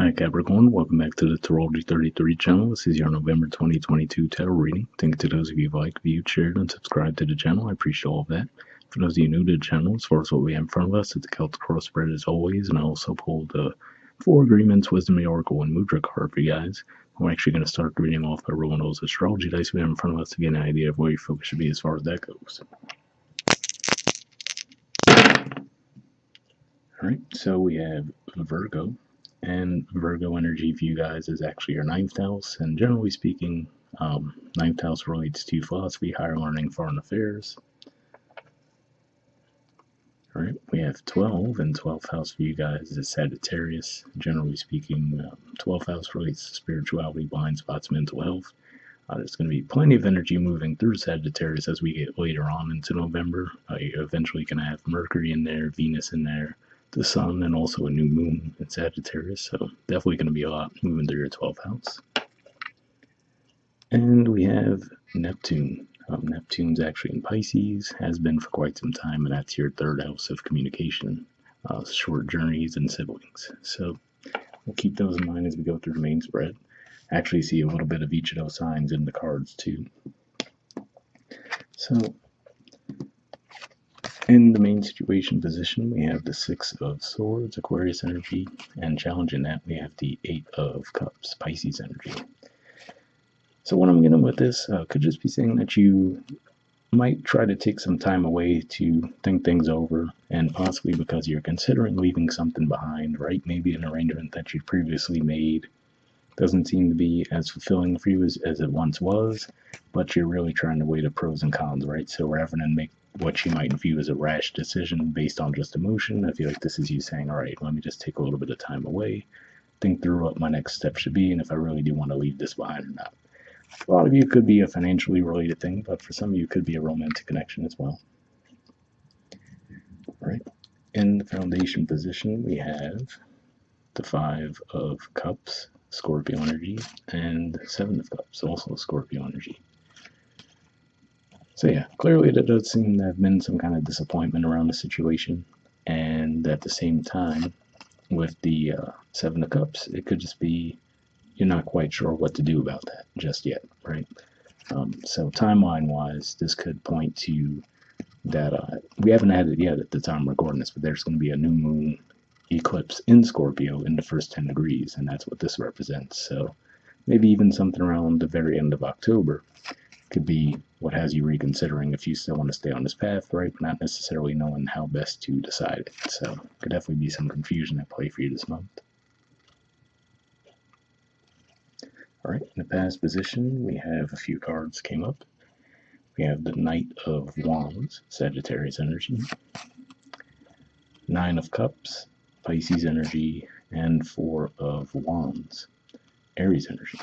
Hi Capricorn, welcome back to the Astrology 33 channel. This is your November 2022 tarot reading. Thank you to those of you who've liked, viewed, shared, and subscribed to the channel. I appreciate all of that. For those of you new to the channel, as far as what we have in front of us, it's a Celtic Cross spread as always, and I also pulled the 4 Agreements, Wisdom, the Oracle, and Mudra card for you guys. We're actually going to start the reading off by rolling those astrology dice we have in front of us to get an idea of where your focus should be as far as that goes. Alright, so we have Virgo. And Virgo energy for you guys is actually your 9th house, and generally speaking, 9th house relates to philosophy, higher learning, foreign affairs. All right, we have 12, and 12th house for you guys is Sagittarius. Generally speaking, 12th house relates to spirituality, blind spots, mental health. There's going to be plenty of energy moving through Sagittarius as we get later on into November. You eventually can have Mercury in there, Venus in there, the sun, and also a new moon in Sagittarius, so definitely going to be a lot moving through your 12th house. And we have Neptune. Neptune's actually in Pisces, has been for quite some time, and that's your 3rd house of communication, short journeys, and siblings. So we'll keep those in mind as we go through the main spread. Actually see a little bit of each of those signs in the cards too. So in the main situation position, we have the 6 of Swords, Aquarius energy, and challenging that, we have the 8 of Cups, Pisces energy. So what I'm getting with this could just be saying that you might try to take some time away to think things over, and possibly because you're considering leaving something behind, right? Maybe an arrangement that you previously made doesn't seem to be as fulfilling for you as it once was, but you're really trying to weigh the pros and cons, right? So rather than make what you might view as a rash decision based on just emotion, I feel like this is you saying, all right, let me just take a little bit of time away, think through what my next step should be, and if I really do want to leave this behind or not. A lot of you could be a financially related thing, but for some of you it could be a romantic connection as well. All right. In the foundation position, we have the 5 of Cups, Scorpio energy, and 7 of Cups, also Scorpio energy. So yeah, clearly there does seem to have been some kind of disappointment around the situation, and at the same time, with the 7 of Cups, it could just be you're not quite sure what to do about that just yet, right? So timeline-wise, this could point to that we haven't had it yet at the time we're recording this, but there's going to be a new moon eclipse in Scorpio in the first 10 degrees, and that's what this represents. So maybe even something around the very end of October could be what has you reconsidering if you still want to stay on this path, right? But not necessarily knowing how best to decide it. So could definitely be some confusion at play for you this month. All right, in the past position, we have a few cards came up. We have the Knight of Wands, Sagittarius energy, 9 of Cups, Pisces energy, and 4 of Wands, Aries energy.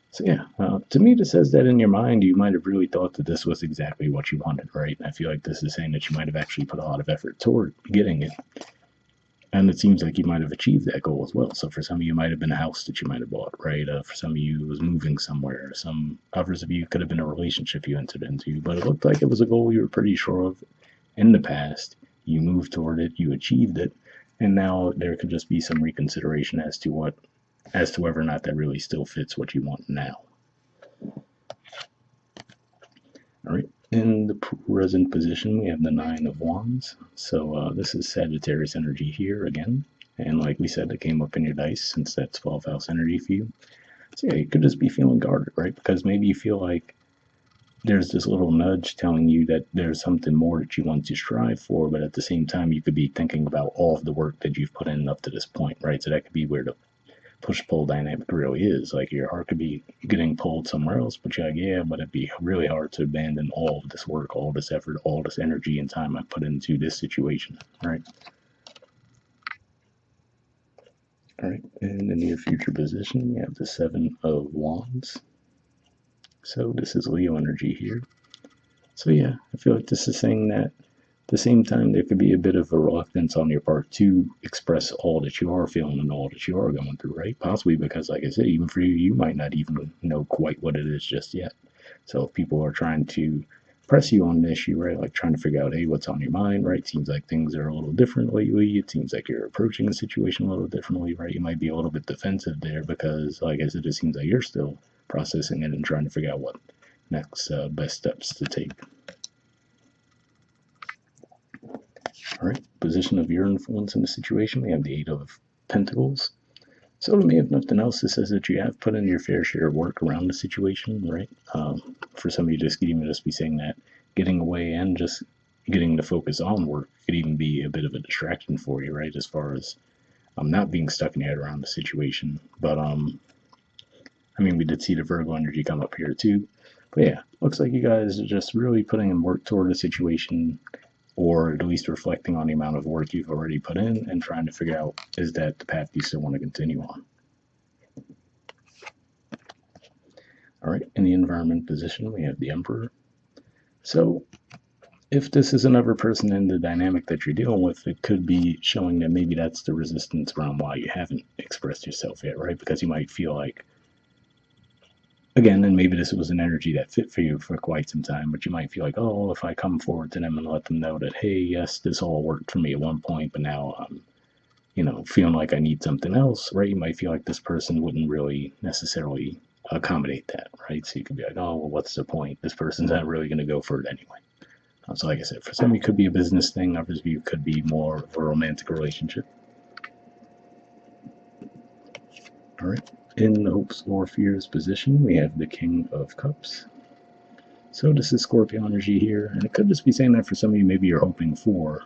So yeah, to me this says that in your mind you might have really thought that this was exactly what you wanted, right? I feel like this is saying that you might have actually put a lot of effort toward getting it. And it seems like you might have achieved that goal as well. So for some of you, it might have been a house that you might have bought, right? For some of you, it was moving somewhere. Some others of you could have been a relationship you entered into. But it looked like it was a goal you were pretty sure of in the past. You moved toward it, you achieved it, and now there could just be some reconsideration as to whether or not that really still fits what you want now. All right. In the present position, we have the 9 of Wands. So this is Sagittarius energy here again. And like we said, it came up in your dice since that's 12th house energy for you. So yeah, you could just be feeling guarded, right? Because maybe you feel like there's this little nudge telling you that there's something more that you want to strive for, but at the same time, you could be thinking about all of the work that you've put in up to this point, right? So that could be where the push-pull dynamic really is. Like your heart could be getting pulled somewhere else, but you're like, yeah, but it'd be really hard to abandon all of this work, all this effort, all this energy and time I put into this situation, right? All right, in the near future position, we have the 7 of Wands. So this is Leo energy here. So yeah, I feel like this is saying that at the same time, there could be a bit of a reluctance on your part to express all that you are feeling and all that you are going through, right? Possibly because, like I said, even for you, you might not even know quite what it is just yet. So if people are trying to press you on an issue, right? Like trying to figure out, hey, what's on your mind, right? Seems like things are a little different lately. It seems like you're approaching the situation a little differently, right? You might be a little bit defensive there because, like I said, it seems like you're still processing it and trying to figure out what next best steps to take. All right, position of your influence in the situation. We have the Eight of Pentacles. So to me, if nothing else, this says that you have put in your fair share of work around the situation, right? For some of you, this could even just be saying that getting away and just getting the focus on work could even be a bit of a distraction for you, right? As far as not being stuck in your head around the situation. But I mean, we did see the Virgo energy come up here too. But yeah, looks like you guys are just really putting in work toward the situation, or at least reflecting on the amount of work you've already put in and trying to figure out, is that the path you still want to continue on? All right, in the environment position, we have the Emperor. So if this is another person in the dynamic that you're dealing with, it could be showing that maybe that's the resistance around why you haven't expressed yourself yet, right? Because you might feel like, again, and maybe this was an energy that fit for you for quite some time, but you might feel like, oh, if I come forward to them and let them know that, hey, yes, this all worked for me at one point, but now I'm, feeling like I need something else, right? You might feel like this person wouldn't really necessarily accommodate that, right? So you could be like, oh, well, what's the point? This person's not really going to go for it anyway. So like I said, for some it could be a business thing, others of you could be more of a romantic relationship. All right. In the hopes or fears position, we have the King of Cups. So this is Scorpio energy here, and it could just be saying that for some of you, maybe you're hoping for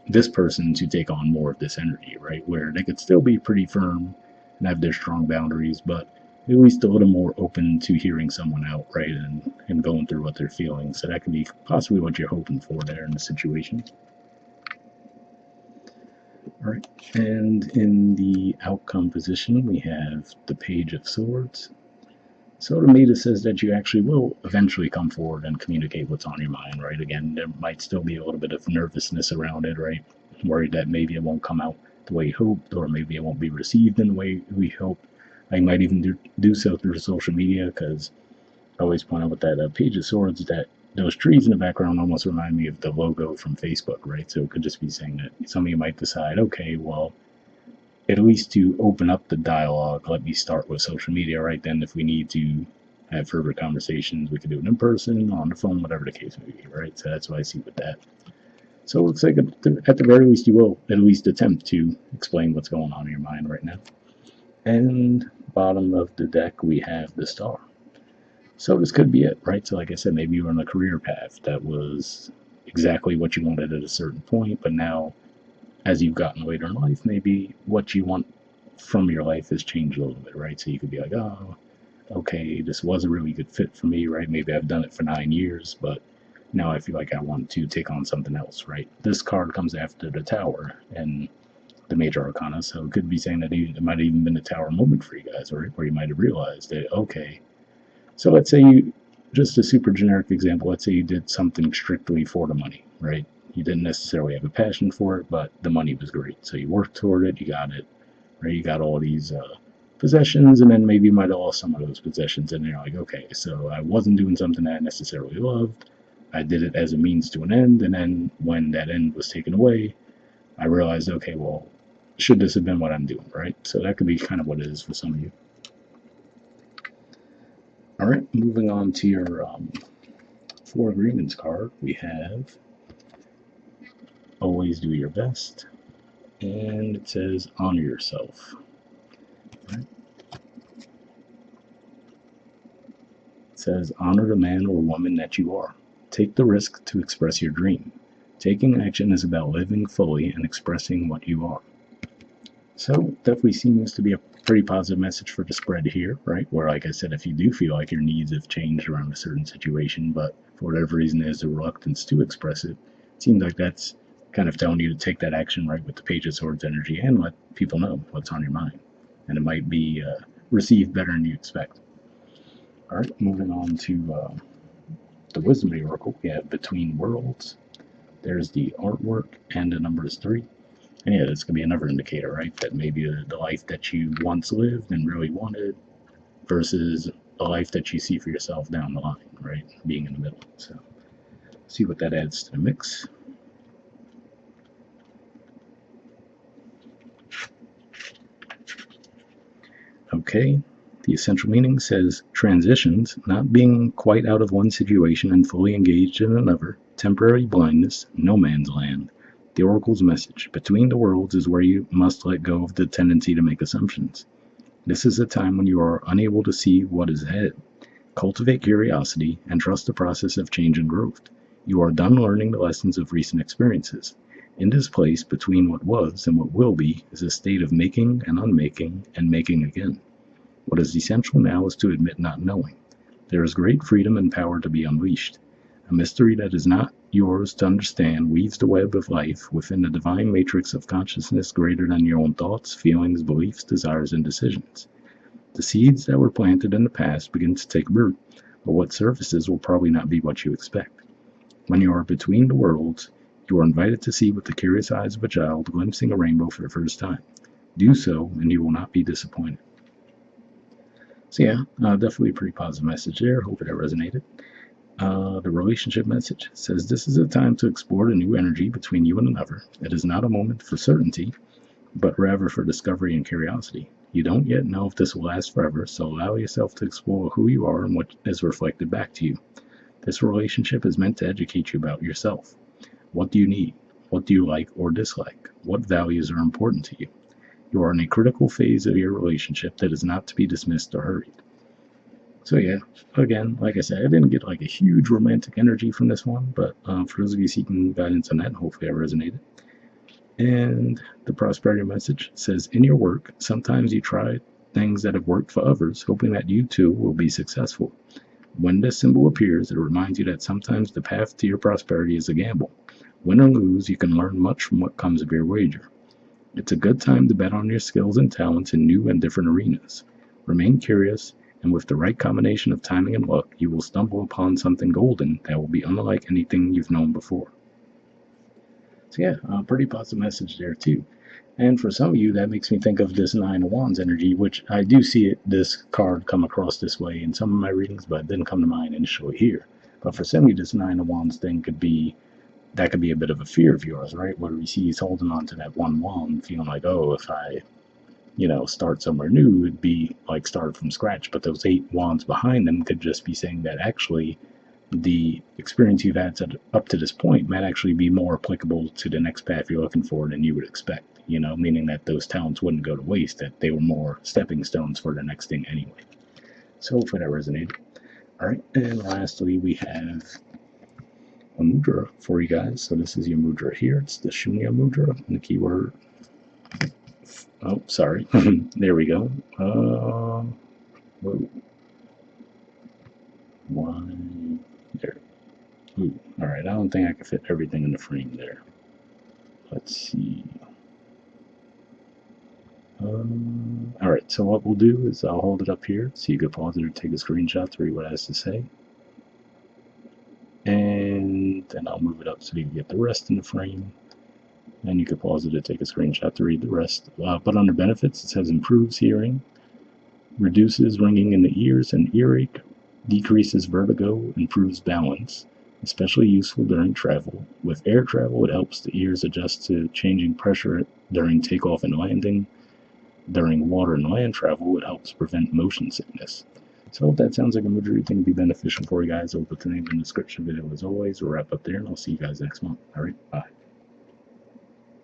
this person to take on more of this energy, right? Where they could still be pretty firm and have their strong boundaries, but at least a little more open to hearing someone out, right? And going through what they're feeling. So that could be possibly what you're hoping for there in the situation. All right. And in the outcome position, we have the Page of Swords. So to me, this says that you actually will eventually come forward and communicate what's on your mind, right? Again, there might still be a little bit of nervousness around it, right? Worried that maybe it won't come out the way you hoped, or maybe it won't be received in the way we hope. I might even do so through social media, because I always point out with that Page of Swords that those trees in the background almost remind me of the logo from Facebook, right? So it could just be saying that some of you might decide, okay, well, at least to open up the dialogue, let me start with social media, right? Then if we need to have further conversations, we can do it in person, on the phone, whatever the case may be, right? So that's what I see with that. So it looks like at the very least you will at least attempt to explain what's going on in your mind right now. And bottom of the deck, we have the Star. So this could be it, right? So like I said, maybe you were on a career path that was exactly what you wanted at a certain point, but now as you've gotten later in life, maybe what you want from your life has changed a little bit, right? So you could be like, oh, okay, this was a really good fit for me, right? Maybe I've done it for 9 years, but now I feel like I want to take on something else, right? This card comes after the Tower and the Major Arcana, so it could be saying that it might have even been a Tower moment for you guys, right? Where you might have realized that, okay, so let's say you, just a super generic example, let's say you did something strictly for the money, right? You didn't necessarily have a passion for it, but the money was great. So you worked toward it, you got it, right? You got all these possessions, and then maybe you might have lost some of those possessions, and you're like, okay, so I wasn't doing something that I necessarily loved. I did it as a means to an end, and then when that end was taken away, I realized, okay, well, should this have been what I'm doing, right? So that could be kind of what it is for some of you. All right, moving on to your Four Agreements card, we have always do your best, and it says honor yourself. Right? It says honor the man or woman that you are. Take the risk to express your dream. Taking action is about living fully and expressing what you are. So definitely seems to be a pretty positive message for the spread here, right? Where, like I said, if you do feel like your needs have changed around a certain situation, but for whatever reason there's a reluctance to express it, it seems like that's kind of telling you to take that action, right, with the Page of Swords energy, and let people know what's on your mind. And it might be received better than you expect. All right, moving on to the Wisdom of the Oracle, we have Between Worlds. There's the artwork, and the number is 3. And yeah, this could be another indicator, right? That maybe the life that you once lived and really wanted versus a life that you see for yourself down the line, right? Being in the middle. So See what that adds to the mix. Okay, the essential meaning says transitions, not being quite out of one situation and fully engaged in another, temporary blindness, no man's land. The oracle's message, between the worlds is where you must let go of the tendency to make assumptions. This is a time when you are unable to see what is ahead. Cultivate curiosity and trust the process of change and growth. You are done learning the lessons of recent experiences. In this place, between what was and what will be, is a state of making and unmaking and making again. What is essential now is to admit not knowing. There is great freedom and power to be unleashed. A mystery that is not yours to understand weaves the web of life within the divine matrix of consciousness greater than your own thoughts, feelings, beliefs, desires, and decisions. The seeds that were planted in the past begin to take root, but what surfaces will probably not be what you expect. When you are between the worlds, you are invited to see with the curious eyes of a child glimpsing a rainbow for the first time. Do so, and you will not be disappointed. So yeah, definitely a pretty positive message there. Hope that resonated. The relationship message says this is a time to explore the new energy between you and another. It is not a moment for certainty, but rather for discovery and curiosity. You don't yet know if this will last forever, so allow yourself to explore who you are and what is reflected back to you. This relationship is meant to educate you about yourself. What do you need? What do you like or dislike? What values are important to you? You are in a critical phase of your relationship that is not to be dismissed or hurried. So yeah, again, like I said, I didn't get like a huge romantic energy from this one, but for those of you seeking guidance on that, hopefully I resonated. And the prosperity message says, in your work, sometimes you try things that have worked for others, hoping that you too will be successful. When this symbol appears, it reminds you that sometimes the path to your prosperity is a gamble. Win or lose, you can learn much from what comes of your wager. It's a good time to bet on your skills and talents in new and different arenas. Remain curious, and with the right combination of timing and luck, you will stumble upon something golden that will be unlike anything you've known before. So yeah, pretty positive message there too. And for some of you, that makes me think of this Nine of Wands energy, which I do see this card come across this way in some of my readings, but it didn't come to mind initially here. But for some of you, this Nine of Wands thing could be a bit of a fear of yours, right? Where we see he's holding on to that one wand, feeling like, oh, if I, start somewhere new, it'd be like start from scratch. But those 8 wands behind them could just be saying that actually the experience you've had up to this point might actually be more applicable to the next path you're looking for than you would expect, meaning that those talents wouldn't go to waste, that they were more stepping stones for the next thing anyway. So hopefully that resonated. All right, and lastly, we have a mudra for you guys. So this is your mudra here. It's the Shunya mudra, and the keyword. Oh, sorry. There we go. Whoa. Why? There. Ooh. All right. I don't think I can fit everything in the frame there. Let's see. All right. So what we'll do is I'll hold it up here so you can pause it or take a screenshot to read what it has to say. And then I'll move it up so you can get the rest in the frame. And you can pause it to take a screenshot to read the rest. But under benefits, it says improves hearing, reduces ringing in the ears and earache, decreases vertigo, improves balance, especially useful during travel. With air travel, it helps the ears adjust to changing pressure during takeoff and landing. During water and land travel, it helps prevent motion sickness. So if that sounds like a mudra you think would be beneficial for you guys, I'll put the name in the description video as always. We'll wrap up there, and I'll see you guys next month. All right, bye.